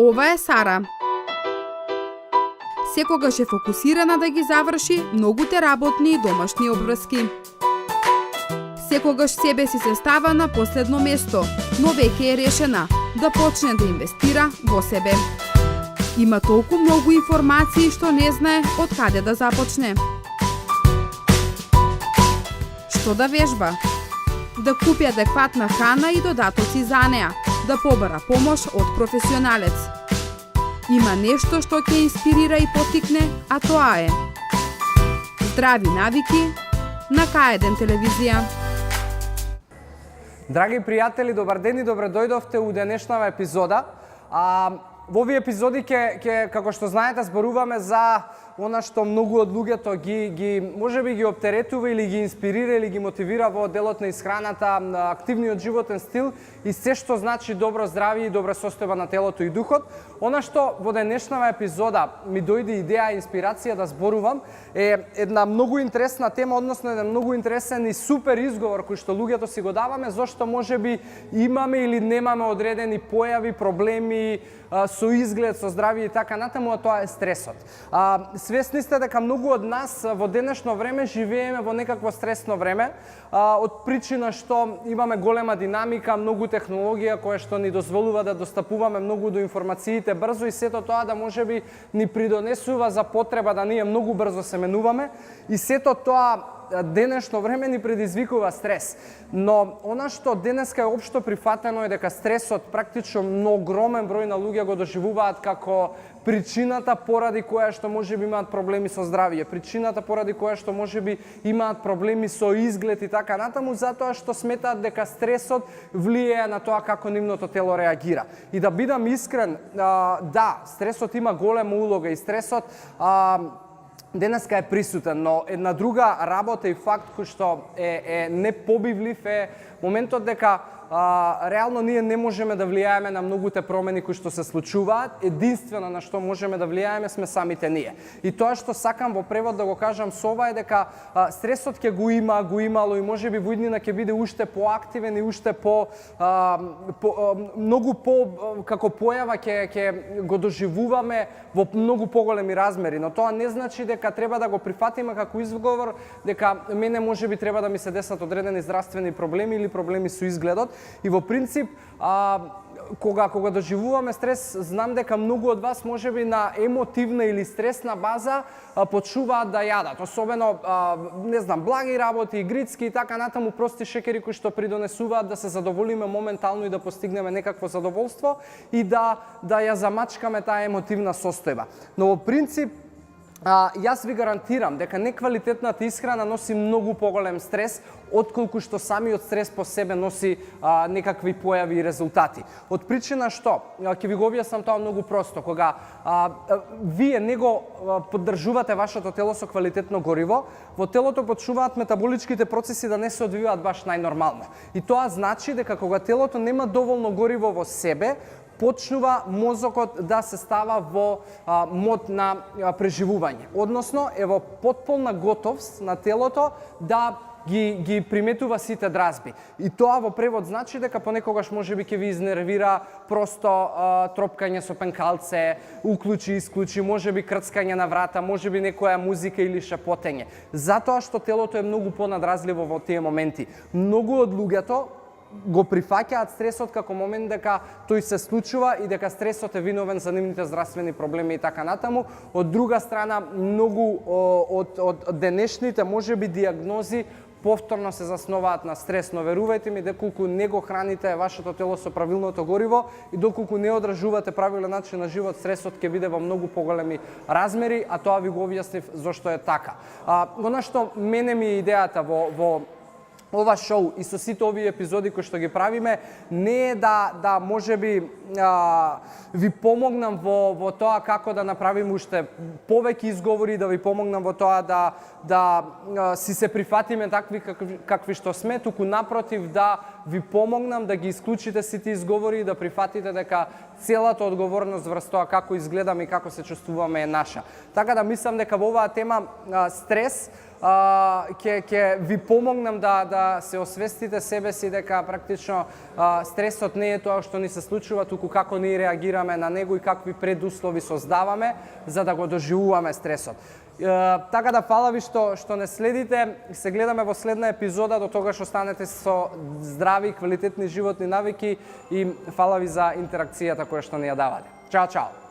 Ова е Сара. Секогаш е фокусирана да ги заврши многуте работни и домашни обврски. Секогаш себе си се става на последно место, но веќе е решена да почне да инвестира во себе. Има толку многу информации што не знае од каде да започне. Што да вежба? Да купи адекватна храна и додатоци за неа, да побара помош од професионалец. Има нешто што ќе инспирира и поттикне, а тоа е здрави навики на К1 телевизија. Драги пријатели, добар ден и добре дојдовте у денешнава епизода. Во овие епизоди ќе како што знаете, зборуваме за она што многу од луѓето ги можеби ги оптеретува или ги инспирира или ги мотивира во делот на исхраната, на активниот животен стил и се што значи добро здравје и добра состојба на телото и духот. Она што во денешнава епизода ми дојде идеја и инспирација да зборувам е една многу интересна тема, односно еден многу интересен и супер изговор кој што луѓето си го даваме зошто можеби имаме или немаме одредени појави, проблеми со изглед, со здравје и така натаму, а тоа е стресот. Свесни сте дека многу од нас во денешно време живееме во некакво стресно време, од причина што имаме голема динамика, многу технологија која што ни дозволува да достапуваме многу до информациите брзо и сето тоа да можеби ни придонесува за потреба да ние многу брзо се менуваме и сето тоа денешно време ни предизвикува стрес. Но она што денеска е општо прифатено е дека стресот практично огромен број на луѓе го доживуваат како причината поради која што можеби имаат проблеми со здравје, причината поради која што можеби имаат проблеми со изглед и така натаму, затоа што сметаат дека стресот влијае на тоа како нивното тело реагира. И да бидам искрен, да, стресот има голема улога и стресот денеска е присутен, но една друга работа и факт кој што е непобивлив е моментот дека реално ние не можеме да влијаеме на многуте промени кои што се случуваат, единствено на што можеме да влијаеме сме самите ние. И тоа што сакам во превод да го кажам со ова е дека стресот ќе го имало и можеби во иднина ќе биде уште поактивен и уште многу како појава ќе го доживуваме во многу поголеми размери, но тоа не значи дека треба да го прифатиме како изговор дека мене можеби треба да ми се десат одредени здравствени проблеми или проблеми со изгледот. И во принцип, кога доживуваме стрес, знам дека многу од вас можеби на емотивна или стресна база почнуваат да јадат, особено не знам, благи работи, игрицки и така натаму, прости шекери кои што придонесуваат да се задоволиме моментално и да постигнеме некакво задоволство и да ја замачкаме таа емотивна состојба. Но во принцип јас ви гарантирам дека неквалитетната исхрана носи многу поголем стрес отколку што самиот стрес по себе носи некакви појави и резултати. Од причина што, ќе ви го објаснам тоа многу просто, кога вие не го поддржувате вашето тело со квалитетно гориво, во телото почнуваат метаболичките процеси да не се одвиваат баш најнормално. И тоа значи дека кога телото нема доволно гориво во себе, почнува мозокот да се става во мод на преживување. Односно, е во потполна готовност на телото да ги приметува сите дразби. И тоа во превод значи дека понекогаш можеби ќе ви изнервира просто тропкање со пенкалце, уклучи, исклучи, можеби крцкање на врата, можеби некоја музика или шепотење. Затоа што телото е многу понадразливо во тие моменти. Многу од луѓето го прифаќаат стресот како момент дека тој се случува и дека стресот е виновен за нивните здравствени проблеми и така натаму. Од друга страна, многу од денешните можеби диагнози повторно се засноваат на стрес, но верувајте ми, доколку не го храните вашето тело со правилното гориво и доколку не одржувате правилен начин на живот, стресот ќе биде во многу поголеми размери, а тоа ви го објаснив зошто е така. Она што мене ми е идејата во ова шоу и со сите овие епизоди кои што ги правиме, не е да можеби ви помогнам во тоа како да направиме уште повеќе изговори, да ви помогнам во тоа да си се прифатиме такви какви што сме, туку напротив да ви помогнам да ги исклучите сите изговори и да прифатите дека целата одговорност врз тоа како изгледаме и како се чувствуваме е наша. Така да мислам дека во оваа тема стрес ќе ви помогнам да се освестите себе си дека практично стресот не е тоа што ни се случува, туку како ние реагираме на него и какви предуслови создаваме за да го доживуваме стресот. Така да фала ви што не следите. Се гледаме во следна епизода, до тогаш останете со здрави, квалитетни животни навики и фала ви за интеракцијата која што ни ја давате. Чао, чао!